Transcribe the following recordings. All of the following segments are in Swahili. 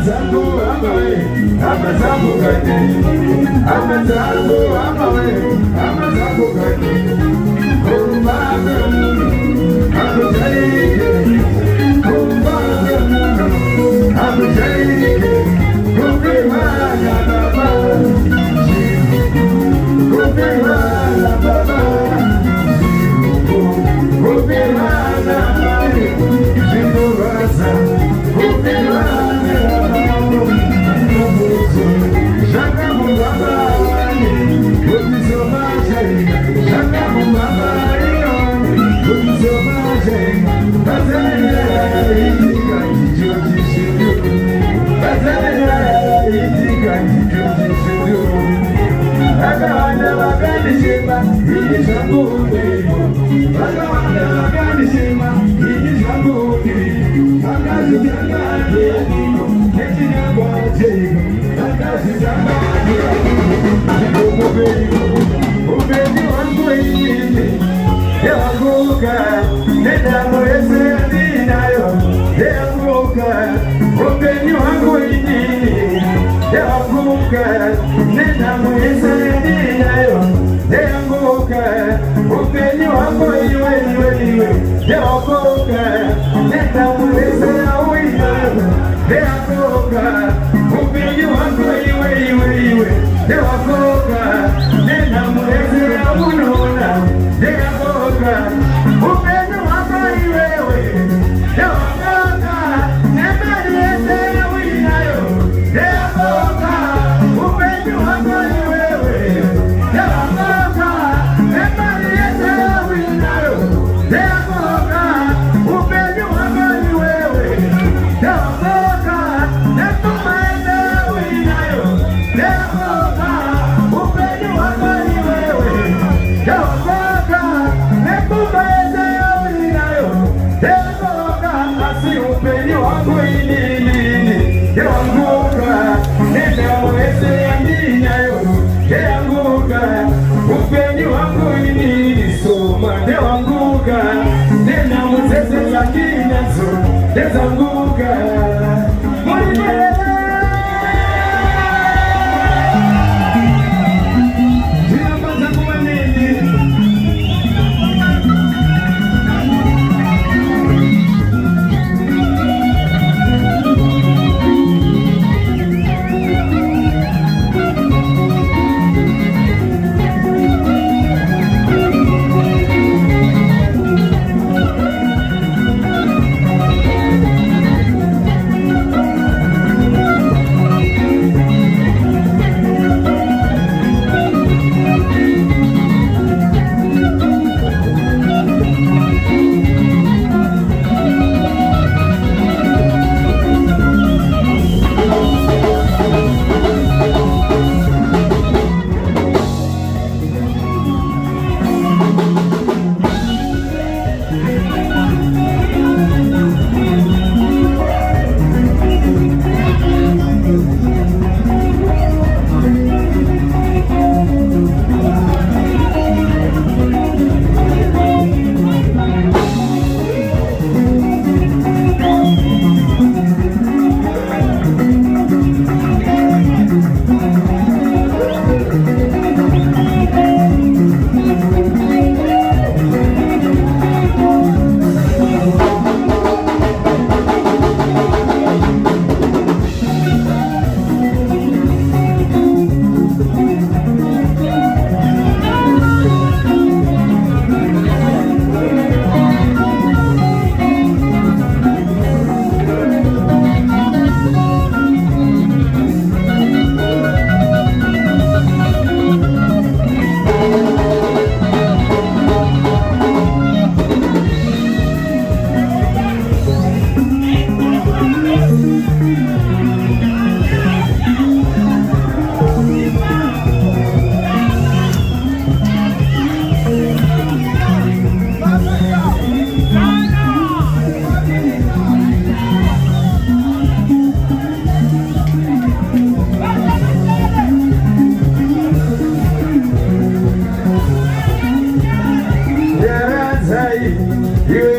You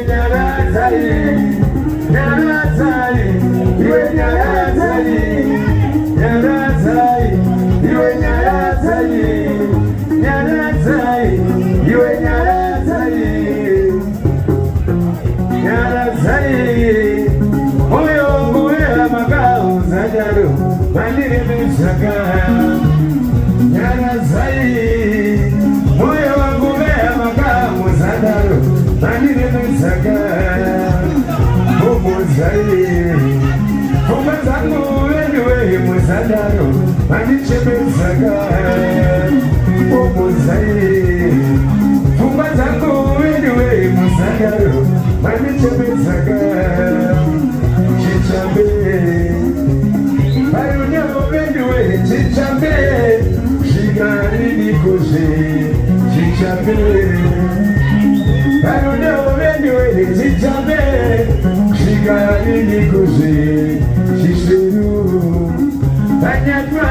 never tell Muzadaro Mandire Misaka Nyarazai moyo wangu lea maka Muzadaro Mandire Misaka Muzai Funga zangu wenyewe Muzadaro Mandire Misaka Muzai Funga zangu wenyewe Muzadaro Mandire Misaka Chichambe Bayunya wenyewe Chichambe Shigari nikoze Chichambe Bayunya wenyewe Chichambe Shigari nikoze Shishiru Banyatwa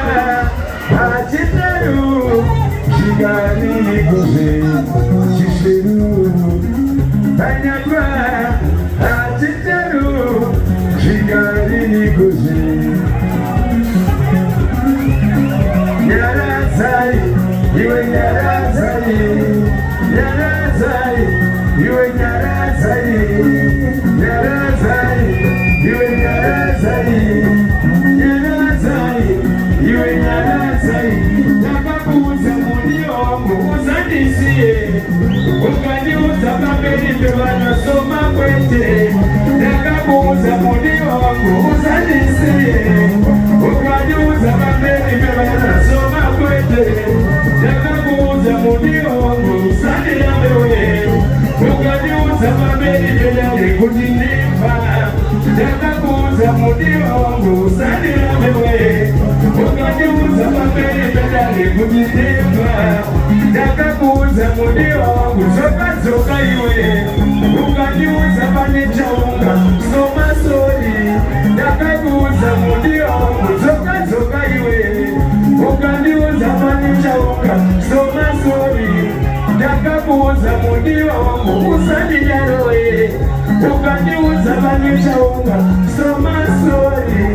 Achiteru Shigari nikoze Shishiru Banyatwa Achiteru Shigari nikoze Nyarazai, iwe Nyarazai, Nyarazai, iwe Nyarazai, Nyarazai, iwe Nyarazai, Nyarazai, iwe Nyarazai. Nakakuuza mundio wangu uzandisie, ukaniuza mabeli pebana soma kwete. Nakakuuza mundio wangu uzandisie, ukaniuza mabeli pebana soma kwete. Nakakuuza mundio wangu uzandiamewe, ukaniuza mabeli pebana kujinipa. Nakakuuza mundio wangu uzandiamewe, ukaniuza mabeli pebana kujinipa. Nakakuuza mundio wangu zoka iwe, ukaniuza manecha unga soma sori. Nakakuuza mundio wangu zoka iwe, ukaniuza manecha unga soma sori. Nakakuuza mundio wangu uzandiaroe, ukaniuza manecha unga soma sori.